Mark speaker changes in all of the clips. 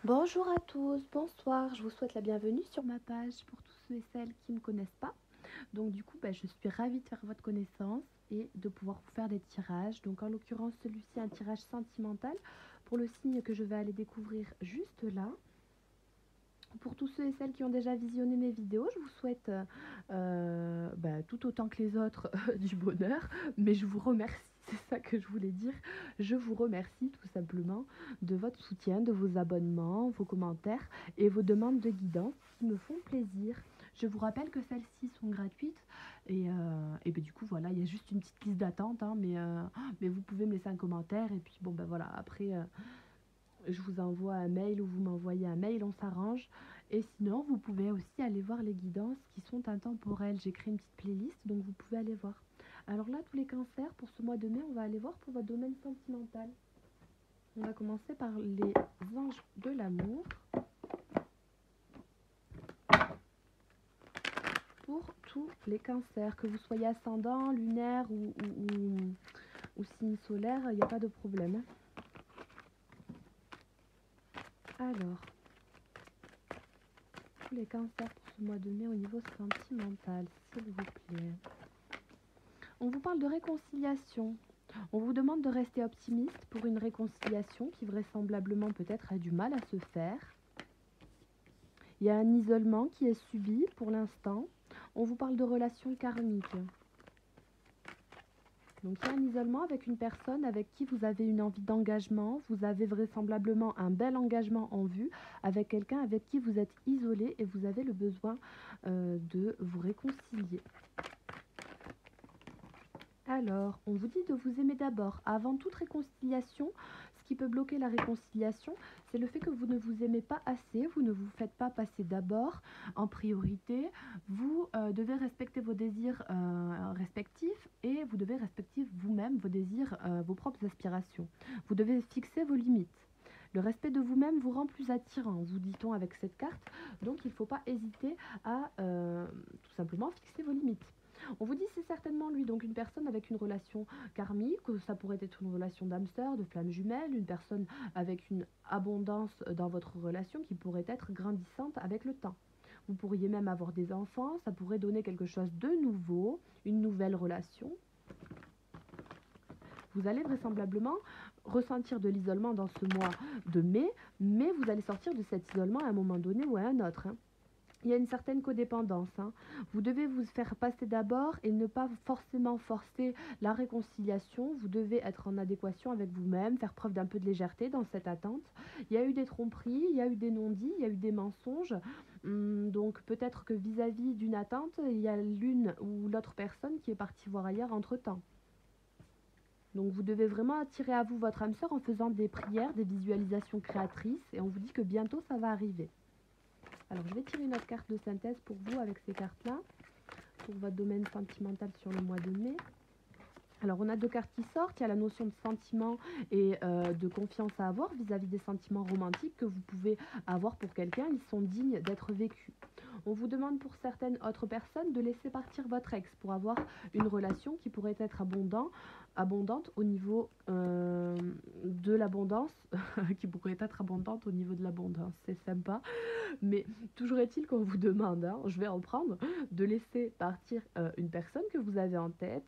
Speaker 1: Bonjour à tous, bonsoir, je vous souhaite la bienvenue sur ma page pour tous ceux et celles qui ne me connaissent pas. Donc du coup, je suis ravie de faire votre connaissance et de pouvoir vous faire des tirages. Donc en l'occurrence, celui-ci est un tirage sentimental pour le signe que je vais aller découvrir juste là. Pour tous ceux et celles qui ont déjà visionné mes vidéos, je vous souhaite tout autant que les autres du bonheur, mais je vous remercie, c'est ça que je voulais dire. Je vous remercie tout simplement de votre soutien, de vos abonnements, vos commentaires et vos demandes de guidance qui me font plaisir. Je vous rappelle que celles-ci sont gratuites et du coup voilà, il y a juste une petite liste d'attente, hein, mais vous pouvez me laisser un commentaire et puis voilà, après je vous envoie un mail ou vous m'envoyez un mail, on s'arrange. Et sinon, vous pouvez aussi aller voir les guidances qui sont intemporelles. J'ai créé une petite playlist, donc vous pouvez aller voir. Alors là, tous les cancers, pour ce mois de mai, on va aller voir pour votre domaine sentimental. On va commencer par les anges de l'amour. Pour tous les cancers, que vous soyez ascendant, lunaire ou signe solaire, il n'y a pas de problème. Alors, tous les cancers pour ce mois de mai au niveau sentimental, s'il vous plaît. On vous parle de réconciliation. On vous demande de rester optimiste pour une réconciliation qui vraisemblablement peut-être a du mal à se faire. Il y a un isolement qui est subi pour l'instant. On vous parle de relations karmiques. Donc il y a un isolement avec une personne avec qui vous avez une envie d'engagement. Vous avez vraisemblablement un bel engagement en vue avec quelqu'un avec qui vous êtes isolé et vous avez le besoin de vous réconcilier. Alors, on vous dit de vous aimer d'abord. Avant toute réconciliation, ce qui peut bloquer la réconciliation, c'est le fait que vous ne vous aimez pas assez, vous ne vous faites pas passer d'abord en priorité. Vous devez respecter vos désirs respectifs et vous devez respecter vous-même vos désirs, vos propres aspirations. Vous devez fixer vos limites. Le respect de vous-même vous rend plus attirant, vous dit-on avec cette carte. Donc, il ne faut pas hésiter à tout simplement fixer vos limites. On vous dit c'est certainement lui, donc une personne avec une relation karmique, ça pourrait être une relation d'âme sœur, de flamme jumelle, une personne avec une abondance dans votre relation qui pourrait être grandissante avec le temps. Vous pourriez même avoir des enfants, ça pourrait donner quelque chose de nouveau, une nouvelle relation. Vous allez vraisemblablement ressentir de l'isolement dans ce mois de mai, mais vous allez sortir de cet isolement à un moment donné ou à un autre. Il y a une certaine codépendance. Vous devez vous faire passer d'abord et ne pas forcément forcer la réconciliation. Vous devez être en adéquation avec vous-même, faire preuve d'un peu de légèreté dans cette attente. Il y a eu des tromperies, il y a eu des non-dits, il y a eu des mensonges. Donc peut-être que vis-à-vis d'une attente, il y a l'une ou l'autre personne qui est partie voir ailleurs entre-temps. Donc vous devez vraiment attirer à vous votre âme sœur en faisant des prières, des visualisations créatrices. Et on vous dit que bientôt ça va arriver. Alors, je vais tirer une autre carte de synthèse pour vous avec ces cartes-là, pour votre domaine sentimental sur le mois de mai. Alors, on a deux cartes qui sortent. Il y a la notion de sentiment et de confiance à avoir vis-à-vis des sentiments romantiques que vous pouvez avoir pour quelqu'un. Ils sont dignes d'être vécus. On vous demande pour certaines autres personnes de laisser partir votre ex pour avoir une relation qui pourrait être abondante au niveau de l'abondance, qui pourrait être abondante au niveau de l'abondance. C'est sympa. Mais toujours est-il qu'on vous demande, je vais en prendre, de laisser partir une personne que vous avez en tête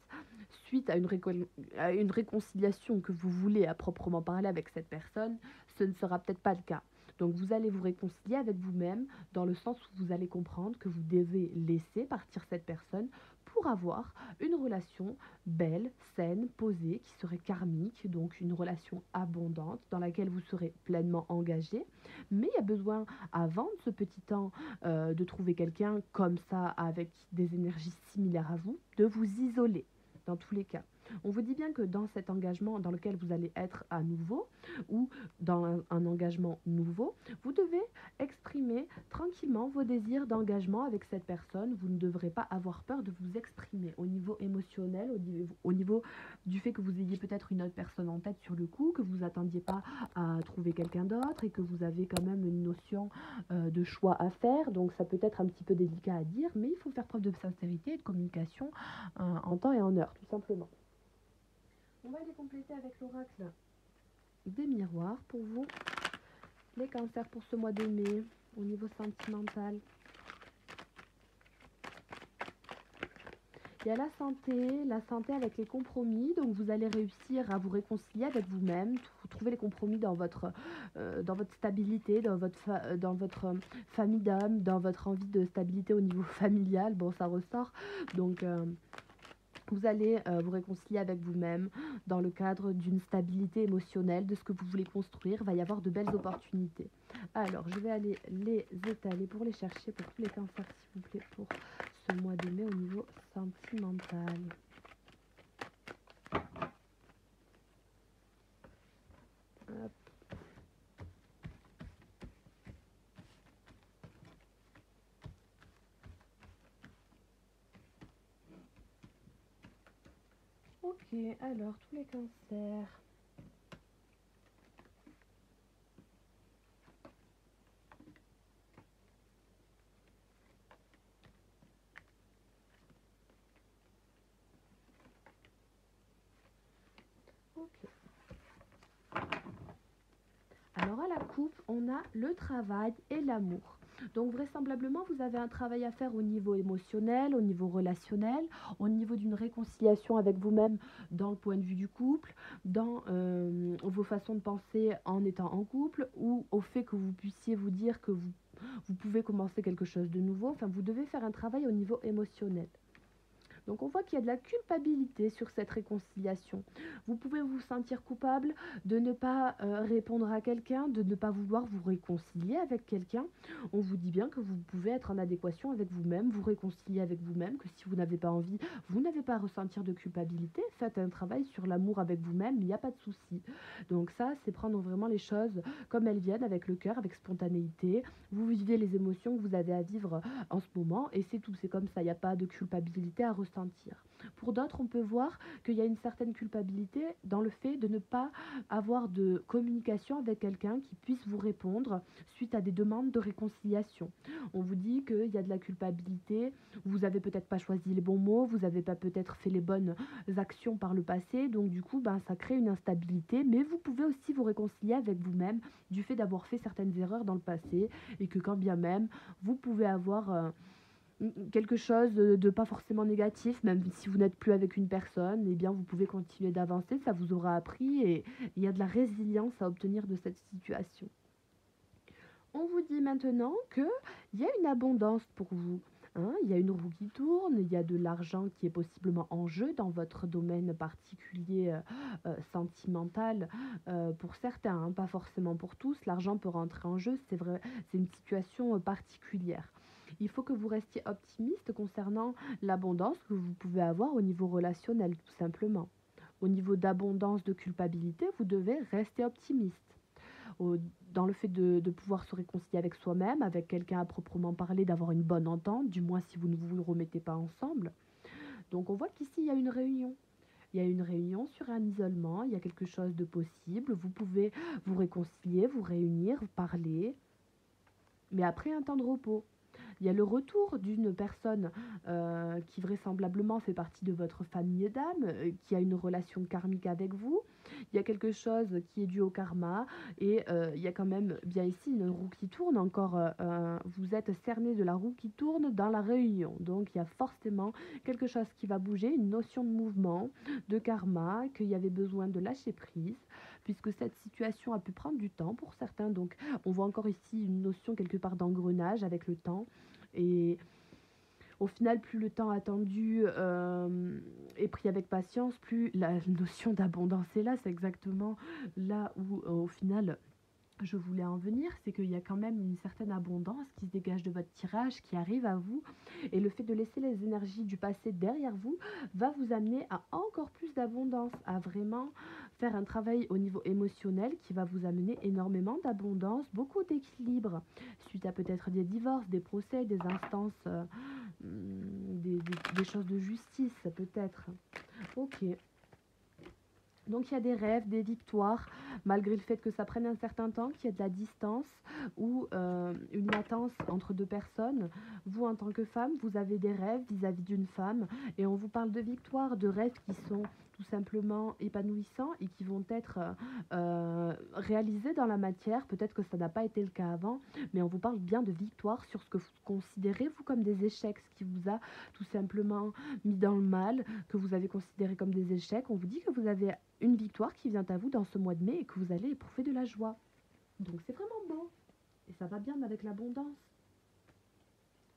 Speaker 1: suite à une réconciliation que vous voulez à proprement parler avec cette personne. Ce ne sera peut-être pas le cas. Donc vous allez vous réconcilier avec vous-même dans le sens où vous allez comprendre que vous devez laisser partir cette personne pour avoir une relation belle, saine, posée, qui serait karmique, donc une relation abondante dans laquelle vous serez pleinement engagé. Mais il y a besoin, avant de ce petit temps, de trouver quelqu'un comme ça, avec des énergies similaires à vous, de vous isoler dans tous les cas. On vous dit bien que dans cet engagement dans lequel vous allez être à nouveau, ou dans un engagement nouveau, vous devez exprimer tranquillement vos désirs d'engagement avec cette personne. Vous ne devrez pas avoir peur de vous exprimer au niveau émotionnel, au niveau du fait que vous ayez peut-être une autre personne en tête sur le coup, que vous n'attendiez pas à trouver quelqu'un d'autre et que vous avez quand même une notion de choix à faire. Donc ça peut être un petit peu délicat à dire, mais il faut faire preuve de sincérité et de communication en temps et en heure, tout simplement. On va les compléter avec l'oracle des miroirs pour vous. Les cancers pour ce mois de mai, au niveau sentimental. Il y a la santé avec les compromis, donc vous allez réussir à vous réconcilier avec vous-même, trouver les compromis dans votre stabilité, dans votre famille d'âme, dans votre envie de stabilité au niveau familial, bon ça ressort, donc vous allez vous réconcilier avec vous-même dans le cadre d'une stabilité émotionnelle, de ce que vous voulez construire, il va y avoir de belles opportunités. Alors, je vais aller les étaler pour les chercher pour tous les cancers, s'il vous plaît, pour ce mois de mai au niveau sentimental. Hop. Ok, alors tous les cancers. Ok. Alors à la coupe, on a le travail et l'amour. Donc vraisemblablement, vous avez un travail à faire au niveau émotionnel, au niveau relationnel, au niveau d'une réconciliation avec vous-même dans le point de vue du couple, dans vos façons de penser en étant en couple, ou au fait que vous puissiez vous dire que vous pouvez commencer quelque chose de nouveau. Enfin, vous devez faire un travail au niveau émotionnel. Donc on voit qu'il y a de la culpabilité sur cette réconciliation. Vous pouvez vous sentir coupable de ne pas répondre à quelqu'un, de ne pas vouloir vous réconcilier avec quelqu'un. On vous dit bien que vous pouvez être en adéquation avec vous-même, vous réconcilier avec vous-même, que si vous n'avez pas envie, vous n'avez pas à ressentir de culpabilité. Faites un travail sur l'amour avec vous-même, il n'y a pas de souci. Donc ça, c'est prendre vraiment les choses comme elles viennent, avec le cœur, avec spontanéité. Vous vivez les émotions que vous avez à vivre en ce moment et c'est tout, c'est comme ça, il n'y a pas de culpabilité à ressentir. Pour d'autres, on peut voir qu'il y a une certaine culpabilité dans le fait de ne pas avoir de communication avec quelqu'un qui puisse vous répondre suite à des demandes de réconciliation. On vous dit qu'il y a de la culpabilité, vous n'avez peut-être pas choisi les bons mots, vous n'avez pas peut-être fait les bonnes actions par le passé, donc du coup, ça crée une instabilité, mais vous pouvez aussi vous réconcilier avec vous-même du fait d'avoir fait certaines erreurs dans le passé et que quand bien même, vous pouvez avoir quelque chose de pas forcément négatif, même si vous n'êtes plus avec une personne, eh bien vous pouvez continuer d'avancer, ça vous aura appris et il y a de la résilience à obtenir de cette situation. On vous dit maintenant qu'il y a une abondance pour vous. Hein, il y a une roue qui tourne, il y a de l'argent qui est possiblement en jeu dans votre domaine particulier sentimental pour certains, hein, pas forcément pour tous. L'argent peut rentrer en jeu, c'est vrai, c'est une situation particulière. Il faut que vous restiez optimiste concernant l'abondance que vous pouvez avoir au niveau relationnel, tout simplement. Au niveau d'abondance de culpabilité, vous devez rester optimiste dans le fait de pouvoir se réconcilier avec soi-même, avec quelqu'un à proprement parler, d'avoir une bonne entente, du moins si vous ne vous remettez pas ensemble. Donc on voit qu'ici il y a une réunion. Il y a une réunion sur un isolement, il y a quelque chose de possible, vous pouvez vous réconcilier, vous réunir, parler, mais après un temps de repos. Il y a le retour d'une personne qui vraisemblablement fait partie de votre famille d'âme, qui a une relation karmique avec vous. Il y a quelque chose qui est dû au karma et il y a quand même bien ici une roue qui tourne encore. Vous êtes cerné de la roue qui tourne dans la réunion. Donc il y a forcément quelque chose qui va bouger, une notion de mouvement, de karma, qu'il y avait besoin de lâcher prise puisque cette situation a pu prendre du temps pour certains. Donc on voit encore ici une notion quelque part d'engrenage avec le temps. Et au final, plus le temps attendu est pris avec patience, plus la notion d'abondance est là. C'est exactement là où, au final, je voulais en venir, c'est qu'il y a quand même une certaine abondance qui se dégage de votre tirage, qui arrive à vous. Et le fait de laisser les énergies du passé derrière vous va vous amener à encore plus d'abondance, à vraiment faire un travail au niveau émotionnel qui va vous amener énormément d'abondance, beaucoup d'équilibre, suite à peut-être des divorces, des procès, des instances, des choses de justice, peut-être. Ok. Donc il y a des rêves, des victoires, malgré le fait que ça prenne un certain temps, qu'il y a de la distance ou une latence entre deux personnes. Vous, en tant que femme, vous avez des rêves vis-à-vis d'une femme et on vous parle de victoires, de rêves qui sont tout tout simplement épanouissants et qui vont être réalisés dans la matière. Peut-être que ça n'a pas été le cas avant, mais on vous parle bien de victoire sur ce que vous considérez vous comme des échecs, ce qui vous a tout simplement mis dans le mal, que vous avez considéré comme des échecs. On vous dit que vous avez une victoire qui vient à vous dans ce mois de mai et que vous allez éprouver de la joie. Donc c'est vraiment beau et ça va bien avec l'abondance.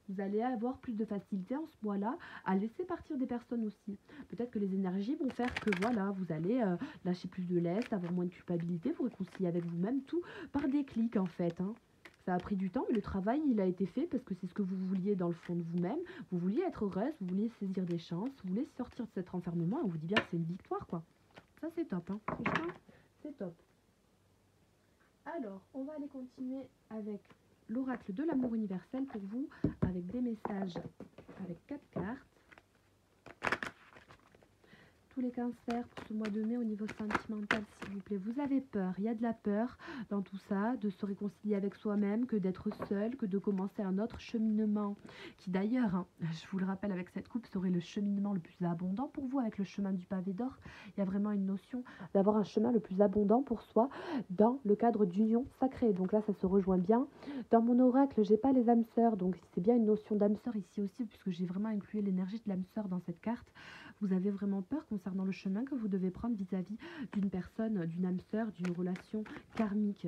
Speaker 1: Vous allez avoir plus de facilité en ce mois-là à laisser partir des personnes aussi. Peut-être que les énergies vont faire que voilà, vous allez lâcher plus de lest, avoir moins de culpabilité, vous réconcilier avec vous-même, tout par déclic en fait. Hein. Ça a pris du temps, mais le travail, il a été fait parce que c'est ce que vous vouliez dans le fond de vous-même. Vous vouliez être heureuse, vous vouliez saisir des chances, vous voulez sortir de cet enfermement. On vous dit bien que c'est une victoire, quoi. Ça, c'est top. Hein. Franchement, c'est top. Alors, on va aller continuer avec l'oracle de l'amour universel pour vous, avec des messages, avec 4 cartes. Tous les cancers pour ce mois de mai au niveau sentimental, s'il vous plaît. Vous avez peur, il y a de la peur dans tout ça, de se réconcilier avec soi-même, que d'être seul, que de commencer un autre cheminement, qui d'ailleurs, hein, je vous le rappelle avec cette coupe, serait le cheminement le plus abondant pour vous, avec le chemin du pavé d'or. Il y a vraiment une notion d'avoir un chemin le plus abondant pour soi dans le cadre d'union sacrée. Donc là, ça se rejoint bien. Dans mon oracle, j'ai pas les âmes sœurs, donc c'est bien une notion d'âme sœur ici aussi, puisque j'ai vraiment inclus l'énergie de l'âme sœur dans cette carte. Vous avez vraiment peur concernant le chemin que vous devez prendre vis-à-vis d'une personne, d'une âme sœur, d'une relation karmique.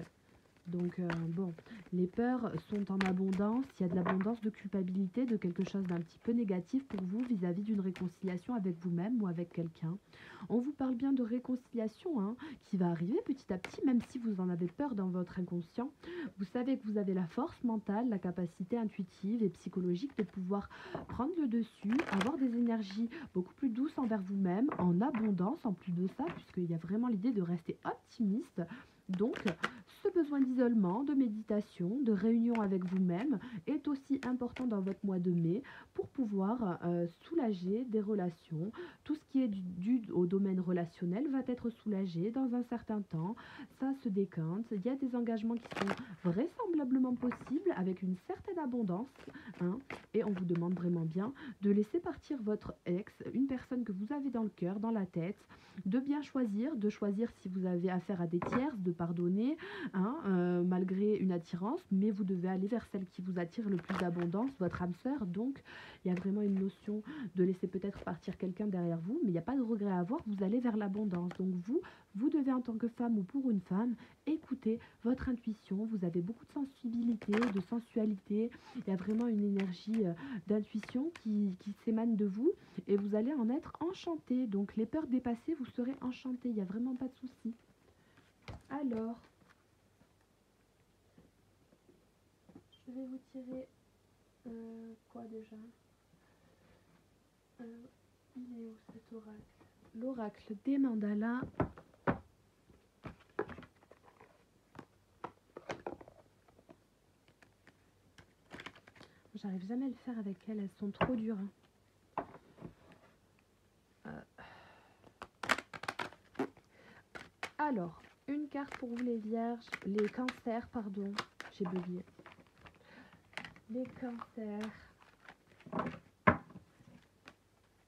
Speaker 1: Donc, bon, les peurs sont en abondance. Il y a de l'abondance de culpabilité, de quelque chose d'un petit peu négatif pour vous vis-à-vis d'une réconciliation avec vous-même ou avec quelqu'un. On vous parle bien de réconciliation hein, qui va arriver petit à petit, même si vous en avez peur dans votre inconscient. Vous savez que vous avez la force mentale, la capacité intuitive et psychologique de pouvoir prendre le dessus, avoir des énergies beaucoup plus douces envers vous-même, en abondance en plus de ça, puisqu'il y a vraiment l'idée de rester optimiste. Donc, ce besoin d'isolement, de méditation, de réunion avec vous-même est aussi important dans votre mois de mai pour pouvoir soulager des relations. Tout ce qui est dû au domaine relationnel va être soulagé dans un certain temps. Ça se décante. Il y a des engagements qui sont vraisemblablement possibles avec une certaine abondance. Hein, et on vous demande vraiment bien de laisser partir votre ex, une personne que vous avez dans le cœur, dans la tête, de bien choisir, de choisir si vous avez affaire à des tierces, de pardonner, hein, malgré une attirance, mais vous devez aller vers celle qui vous attire le plus d'abondance, votre âme sœur. Donc, il y a vraiment une notion de laisser peut-être partir quelqu'un derrière vous, mais il n'y a pas de regret à avoir, vous allez vers l'abondance. Donc, vous devez en tant que femme ou pour une femme, écouter votre intuition. Vous avez beaucoup de sensibilité, de sensualité. Il y a vraiment une énergie d'intuition qui s'émane de vous et vous allez en être enchanté. Donc, les peurs dépassées, vous serez enchanté. Il n'y a vraiment pas de souci. Alors, je vais vous tirer quoi déjà il est où cet oracle? L'oracle des mandalas. J'arrive jamais à le faire avec elles sont trop dures. Alors, une carte pour vous les vierges, les cancers, pardon, j'ai bugué. Les cancers,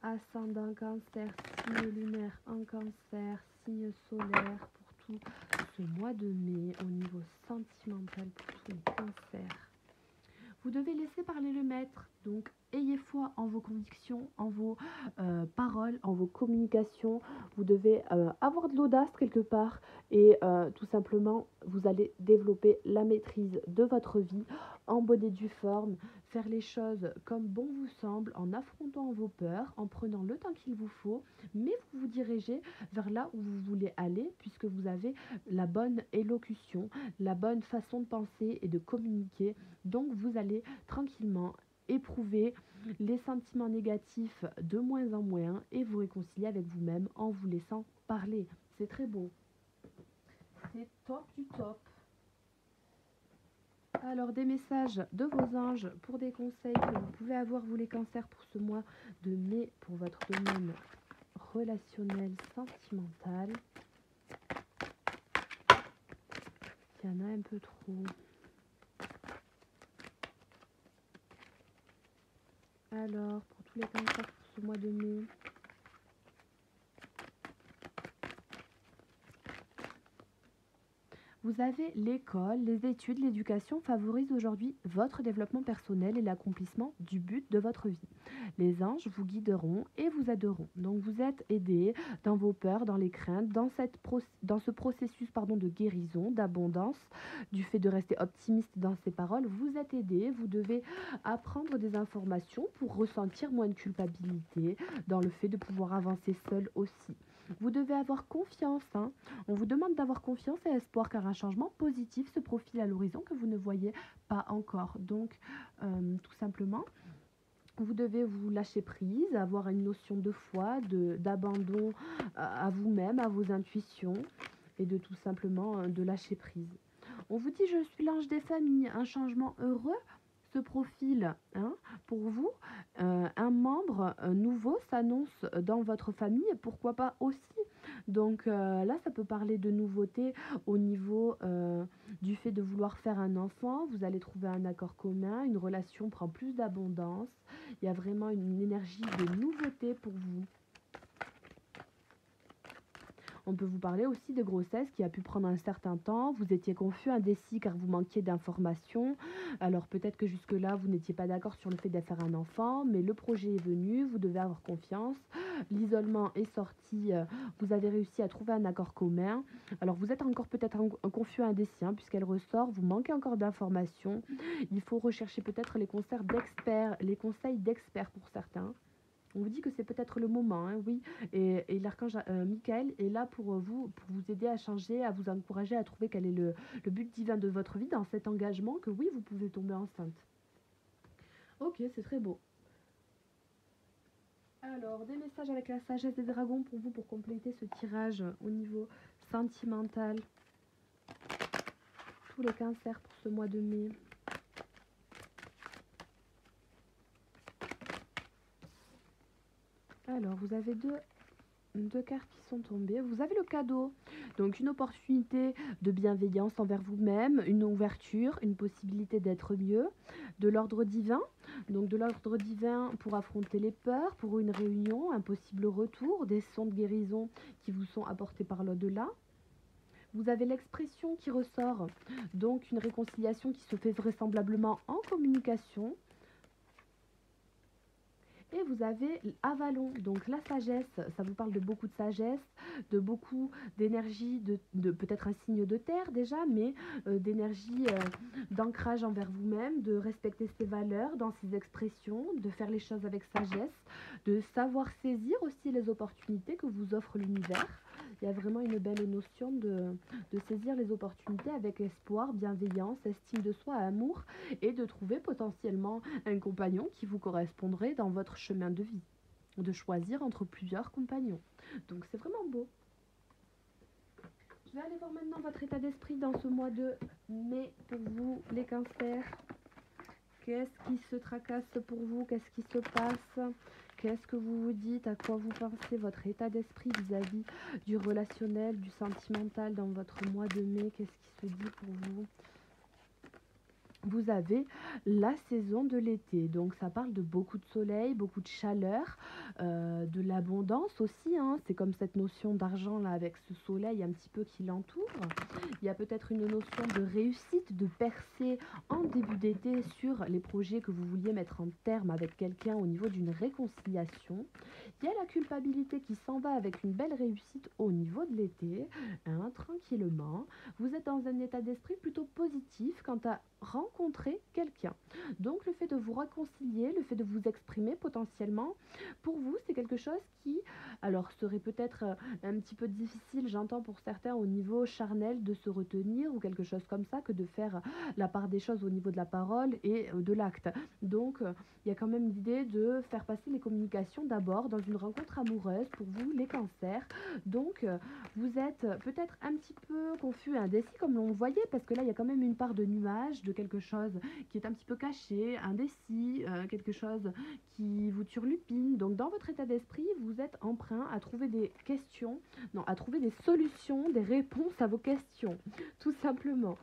Speaker 1: ascendant cancer, signe lunaire en cancer, signe solaire pour tout ce mois de mai au niveau sentimental pour tous les cancers. Vous devez laisser parler le maître, donc ayez foi en vos convictions, en vos paroles, en vos communications. Vous devez avoir de l'audace quelque part et tout simplement, vous allez développer la maîtrise de votre vie en bonne et due forme, faire les choses comme bon vous semble, en affrontant vos peurs, en prenant le temps qu'il vous faut, mais vous vous dirigez vers là où vous voulez aller puisque vous avez la bonne élocution, la bonne façon de penser et de communiquer. Donc vous allez tranquillement éprouver les sentiments négatifs de moins en moins et vous réconcilier avec vous-même en vous laissant parler. C'est très beau. C'est top du top. Alors des messages de vos anges pour des conseils que vous pouvez avoir vous les cancers pour ce mois de mai pour votre domaine relationnel sentimental. Il y en a un peu trop. Alors, pour tous les cancers pour ce mois de mai, Vous avez l'école, les études, l'éducation favorisent aujourd'hui votre développement personnel et l'accomplissement du but de votre vie. Les anges vous guideront et vous aideront. Donc vous êtes aidé dans vos peurs, dans les craintes, dans ce processus de guérison, d'abondance, du fait de rester optimiste dans ces paroles. Vous êtes aidé, vous devez apprendre des informations pour ressentir moins de culpabilité dans le fait de pouvoir avancer seul aussi. Vous devez avoir confiance. On vous demande d'avoir confiance et espoir car un changement positif se profile à l'horizon que vous ne voyez pas encore. Donc, tout simplement, vous devez vous lâcher prise, avoir une notion de foi, d'abandon à vous-même, à vos intuitions et de tout simplement de lâcher prise. On vous dit, je suis l'ange des familles, un changement heureux se profile pour vous. Un membre nouveau s'annonce dans votre famille, pourquoi pas aussi. Donc là, ça peut parler de nouveautés au niveau du fait de vouloir faire un enfant. Vous allez trouver un accord commun, une relation prend plus d'abondance. Il y a vraiment une énergie de nouveauté pour vous. On peut vous parler aussi de grossesse qui a pu prendre un certain temps. Vous étiez confus, indécis car vous manquiez d'informations. Alors peut-être que jusque-là, vous n'étiez pas d'accord sur le fait de faire un enfant, mais le projet est venu, vous devez avoir confiance. L'isolement est sorti, vous avez réussi à trouver un accord commun. Alors vous êtes encore peut-être un confus, indécis, puisqu'elle ressort, vous manquez encore d'informations. Il faut rechercher peut-être les conseils d'experts pour certains. On vous dit que c'est peut-être le moment, oui. Et l'archange Michael est là pour vous aider à changer, à vous encourager à trouver quel est le but divin de votre vie dans cet engagement que oui, vous pouvez tomber enceinte. Ok, c'est très beau. Alors, des messages avec la sagesse des dragons pour vous pour compléter ce tirage au niveau sentimental. Tous les cancers pour ce mois de mai. Alors, vous avez deux cartes qui sont tombées. Vous avez le cadeau, donc une opportunité de bienveillance envers vous-même, une ouverture, une possibilité d'être mieux, de l'ordre divin. Donc de l'ordre divin pour affronter les peurs, pour une réunion, un possible retour, des sons de guérison qui vous sont apportés par l'au-delà. Vous avez l'expression qui ressort, donc une réconciliation qui se fait vraisemblablement en communication. Et vous avez Avalon, donc la sagesse, ça vous parle de beaucoup de sagesse, de beaucoup d'énergie, de peut-être un signe de terre déjà, mais d'énergie d'ancrage envers vous-même, de respecter ses valeurs dans ses expressions, de faire les choses avec sagesse, de savoir saisir aussi les opportunités que vous offre l'univers. Il y a vraiment une belle notion de saisir les opportunités avec espoir, bienveillance, estime de soi, amour et de trouver potentiellement un compagnon qui vous correspondrait dans votre chemin de vie. De choisir entre plusieurs compagnons. Donc c'est vraiment beau. Je vais aller voir maintenant votre état d'esprit dans ce mois de mai pour vous, les cancers. Qu'est-ce qui se tracasse pour vous? Qu'est-ce qui se passe? Qu'est-ce que vous vous dites? À quoi vous pensez? Votre état d'esprit vis-à-vis du relationnel, du sentimental dans votre mois de mai? Qu'est-ce qui se dit pour vous? Vous avez la saison de l'été, donc ça parle de beaucoup de soleil, beaucoup de chaleur, de l'abondance aussi, c'est comme cette notion d'argent là avec ce soleil un petit peu qui l'entoure. Il y a peut-être une notion de réussite, de percée en début d'été sur les projets que vous vouliez mettre en terme avec quelqu'un au niveau d'une réconciliation. Il y a la culpabilité qui s'en va avec une belle réussite au niveau de l'été, tranquillement. Vous êtes dans un état d'esprit plutôt positif quant à rencontrer quelqu'un. Donc le fait de vous réconcilier, le fait de vous exprimer potentiellement, pour vous c'est quelque chose qui, alors serait peut-être un petit peu difficile, j'entends pour certains au niveau charnel de se retenir ou quelque chose comme ça, que de faire la part des choses au niveau de la parole et de l'acte. Donc il y a quand même l'idée de faire passer les communications d'abord dans une rencontre amoureuse pour vous les cancers. Donc vous êtes peut-être un petit peu confus et indécis comme l'on voyait, parce que là il y a quand même une part de nuage, de quelque chose qui est un petit peu caché, indécis, quelque chose qui vous turlupine. Donc dans votre état d'esprit, vous êtes emprunt à trouver des questions, non, à trouver des solutions, des réponses à vos questions, tout simplement.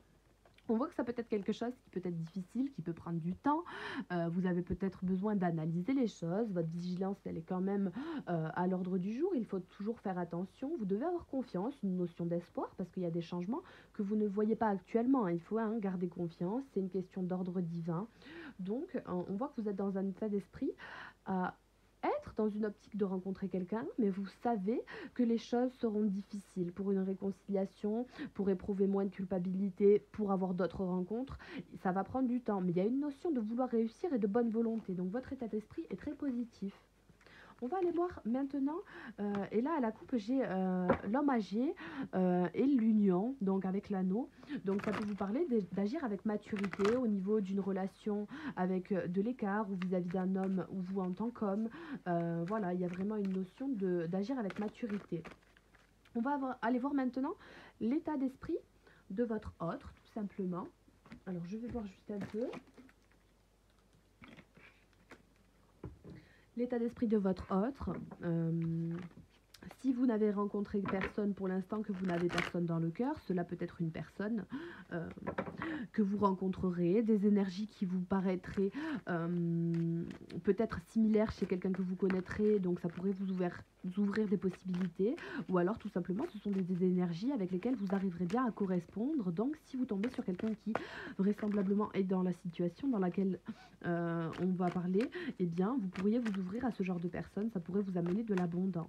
Speaker 1: On voit que ça peut être quelque chose qui peut être difficile, qui peut prendre du temps. Vous avez peut-être besoin d'analyser les choses. Votre vigilance, elle est quand même à l'ordre du jour. Il faut toujours faire attention. Vous devez avoir confiance, une notion d'espoir, parce qu'il y a des changements que vous ne voyez pas actuellement. Il faut garder confiance. C'est une question d'ordre divin. Donc, on voit que vous êtes dans un état d'esprit à être dans une optique de rencontrer quelqu'un, mais vous savez que les choses seront difficiles pour une réconciliation, pour éprouver moins de culpabilité, pour avoir d'autres rencontres. Ça va prendre du temps, mais il y a une notion de vouloir réussir et de bonne volonté. Donc votre état d'esprit est très positif. On va aller voir maintenant, et là à la coupe j'ai l'homme âgé et l'union, donc avec l'anneau. Donc ça peut vous parler d'agir avec maturité au niveau d'une relation avec de l'écart ou vis-à-vis d'un homme ou vous en tant qu'homme. Voilà, il y a vraiment une notion d'agir avec maturité. On va aller voir maintenant l'état d'esprit de votre autre, tout simplement. Alors je vais voir juste un peu. L'état d'esprit de votre autre. Si vous n'avez rencontré personne pour l'instant, que vous n'avez personne dans le cœur, cela peut être une personne que vous rencontrerez, des énergies qui vous paraîtraient peut-être similaires chez quelqu'un que vous connaîtrez, donc ça pourrait vous ouvrir des possibilités, ou alors tout simplement ce sont des énergies avec lesquelles vous arriverez bien à correspondre. Donc si vous tombez sur quelqu'un qui vraisemblablement est dans la situation dans laquelle on va parler, eh bien vous pourriez vous ouvrir à ce genre de personnes, ça pourrait vous amener de l'abondance.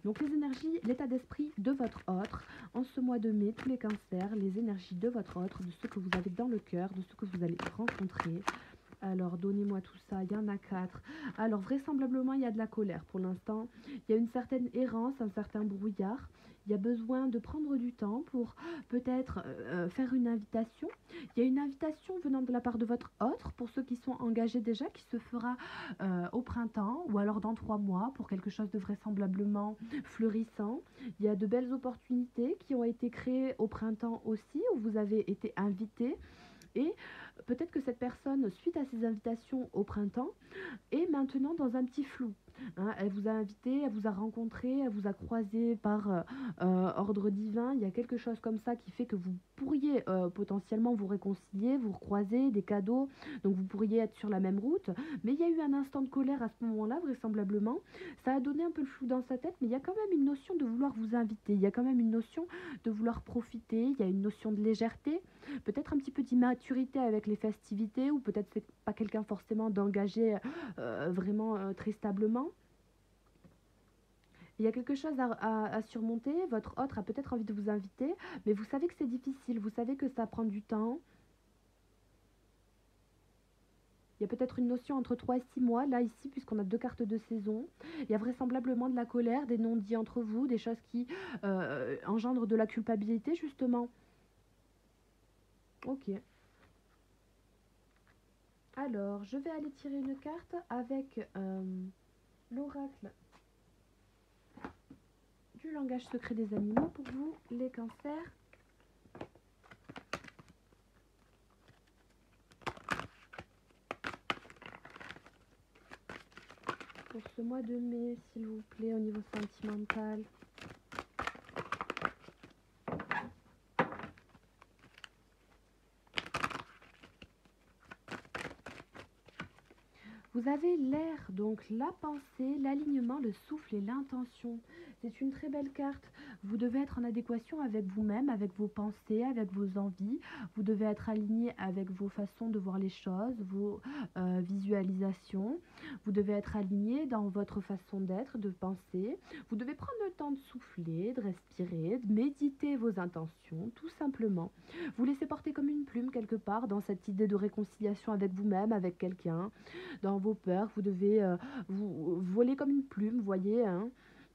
Speaker 1: Donc les énergies, l'état d'esprit de votre autre, en ce mois de mai, tous les cancers, les énergies de votre autre, de ce que vous avez dans le cœur, de ce que vous allez rencontrer. Alors, donnez-moi tout ça, il y en a 4. Alors, vraisemblablement, il y a de la colère pour l'instant. Il y a une certaine errance, un certain brouillard. Il y a besoin de prendre du temps pour peut-être faire une invitation. Il y a une invitation venant de la part de votre autre, pour ceux qui sont engagés déjà, qui se fera au printemps ou alors dans 3 mois pour quelque chose de vraisemblablement fleurissant. Il y a de belles opportunités qui ont été créées au printemps aussi, où vous avez été invité. Et peut-être que cette personne, suite à ces invitations au printemps, est maintenant dans un petit flou. Elle vous a invité, elle vous a rencontré, elle vous a croisé par ordre divin. Il y a quelque chose comme ça qui fait que vous pourriez potentiellement vous réconcilier, vous recroiser, des cadeaux. Donc vous pourriez être sur la même route. Mais il y a eu un instant de colère à ce moment-là, vraisemblablement. Ça a donné un peu le flou dans sa tête, mais il y a quand même une notion de vouloir vous inviter. Il y a quand même une notion de vouloir profiter. Il y a une notion de légèreté. Peut-être un petit peu d'immaturité avec les festivités, ou peut-être c'est pas quelqu'un forcément d'engagé vraiment très stablement. Il y a quelque chose à surmonter. Votre autre a peut-être envie de vous inviter, mais vous savez que c'est difficile, vous savez que ça prend du temps. Il y a peut-être une notion entre 3 et 6 mois, là, ici, puisqu'on a 2 cartes de saison. Il y a vraisemblablement de la colère, des non-dits entre vous, des choses qui engendrent de la culpabilité, justement. Ok. Alors, je vais aller tirer une carte avec l'oracle du langage secret des animaux pour vous, les cancers. Pour ce mois de mai, s'il vous plaît, au niveau sentimental. Vous avez l'air, donc la pensée, l'alignement, le souffle et l'intention. C'est une très belle carte. Vous devez être en adéquation avec vous-même, avec vos pensées, avec vos envies. Vous devez être aligné avec vos façons de voir les choses, vos visualisations. Vous devez être aligné dans votre façon d'être, de penser. Vous devez prendre le temps de souffler, de respirer, de méditer vos intentions, tout simplement. Vous laissez porter comme une plume quelque part dans cette idée de réconciliation avec vous-même, avec quelqu'un. Dans vos peurs, vous devez vous voler comme une plume, vous voyez, hein.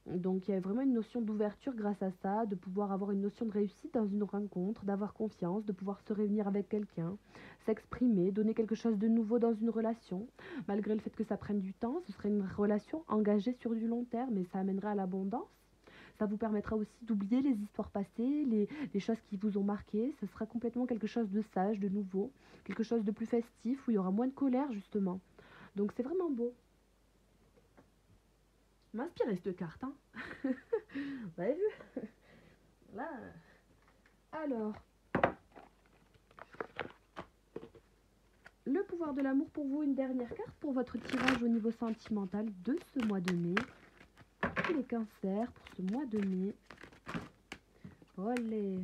Speaker 1: Donc il y a vraiment une notion d'ouverture grâce à ça, de pouvoir avoir une notion de réussite dans une rencontre, d'avoir confiance, de pouvoir se réunir avec quelqu'un, s'exprimer, donner quelque chose de nouveau dans une relation. Malgré le fait que ça prenne du temps, ce serait une relation engagée sur du long terme et ça amènera à l'abondance. Ça vous permettra aussi d'oublier les histoires passées, les choses qui vous ont marqué. Ce sera complètement quelque chose de sage, de nouveau, quelque chose de plus festif, où il y aura moins de colère justement. Donc c'est vraiment beau. M'inspirer cette carte, hein. Vous avez vu? Là. Alors. le pouvoir de l'amour pour vous, une dernière carte pour votre tirage au niveau sentimental de ce mois de mai. Et les cancers pour ce mois de mai. Olé!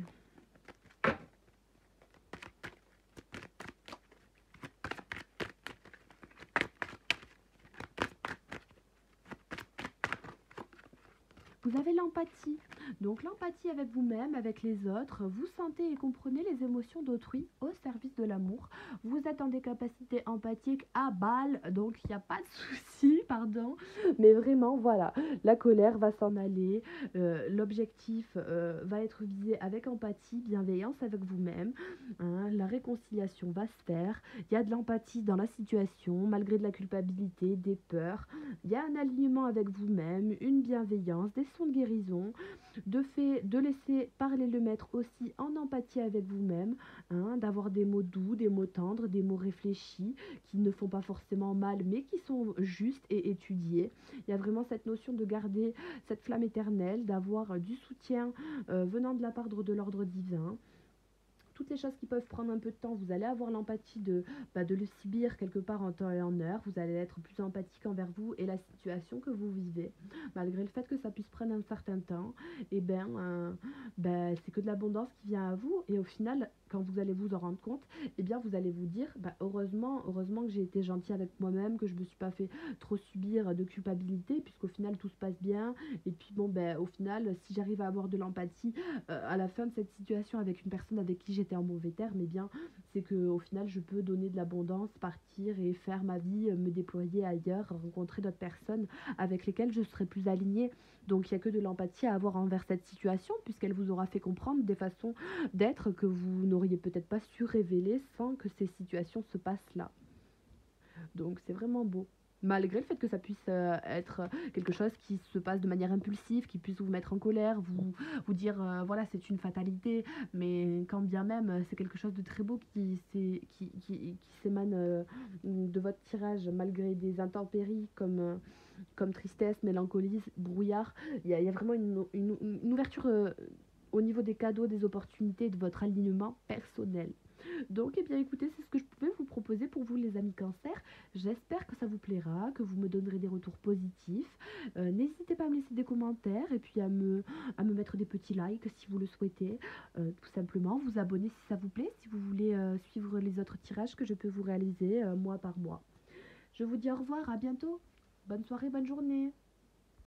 Speaker 1: Vous avez l'empathie. Donc l'empathie avec vous-même, avec les autres, vous sentez et comprenez les émotions d'autrui au service de l'amour. Vous êtes dans des capacités empathiques à balle, donc il n'y a pas de souci, pardon. Mais vraiment, voilà, la colère va s'en aller, l'objectif va être visé avec empathie, bienveillance avec vous-même, hein, la réconciliation va se faire, il y a de l'empathie dans la situation, malgré de la culpabilité, des peurs, il y a un alignement avec vous-même, une bienveillance, des sons de guérison, de fait de laisser parler le maître aussi en empathie avec vous-même, hein, d'avoir des mots doux, des mots tendres, des mots réfléchis, qui ne font pas forcément mal, mais qui sont justes et étudiés. Il y a vraiment cette notion de garder cette flamme éternelle, d'avoir du soutien venant de la part de l'ordre divin. Toutes les choses qui peuvent prendre un peu de temps, vous allez avoir l'empathie de le subir quelque part en temps et en heure. Vous allez être plus empathique envers vous et la situation que vous vivez. Malgré le fait que ça puisse prendre un certain temps, et c'est que de l'abondance qui vient à vous. Et au final, quand vous allez vous en rendre compte, eh bien vous allez vous dire, heureusement que j'ai été gentille avec moi-même, que je ne me suis pas fait trop subir de culpabilité, puisqu'au final tout se passe bien. Et puis au final, si j'arrive à avoir de l'empathie à la fin de cette situation avec une personne avec qui j'étais en mauvais terme, c'est que au final je peux donner de l'abondance, partir et faire ma vie, me déployer ailleurs, rencontrer d'autres personnes avec lesquelles je serai plus alignée. Donc il n'y a que de l'empathie à avoir envers cette situation, puisqu'elle vous aura fait comprendre des façons d'être que vous n'auriez peut-être pas su révéler sans que ces situations se passent là. Donc c'est vraiment beau. Malgré le fait que ça puisse être quelque chose qui se passe de manière impulsive, qui puisse vous mettre en colère, vous dire voilà c'est une fatalité, mais quand bien même c'est quelque chose de très beau qui s'émane de votre tirage, malgré des intempéries comme tristesse, mélancolie, brouillard. Il y a vraiment une ouverture au niveau des cadeaux, des opportunités, de votre alignement personnel. Donc, eh bien, écoutez, c'est ce que je pouvais vous proposer pour vous, les amis cancer. J'espère que ça vous plaira, que vous me donnerez des retours positifs. N'hésitez pas à me laisser des commentaires et puis à me mettre des petits likes si vous le souhaitez. Tout simplement, vous abonner si ça vous plaît, si vous voulez suivre les autres tirages que je peux vous réaliser mois par mois. Je vous dis au revoir, à bientôt. Bonne soirée, bonne journée.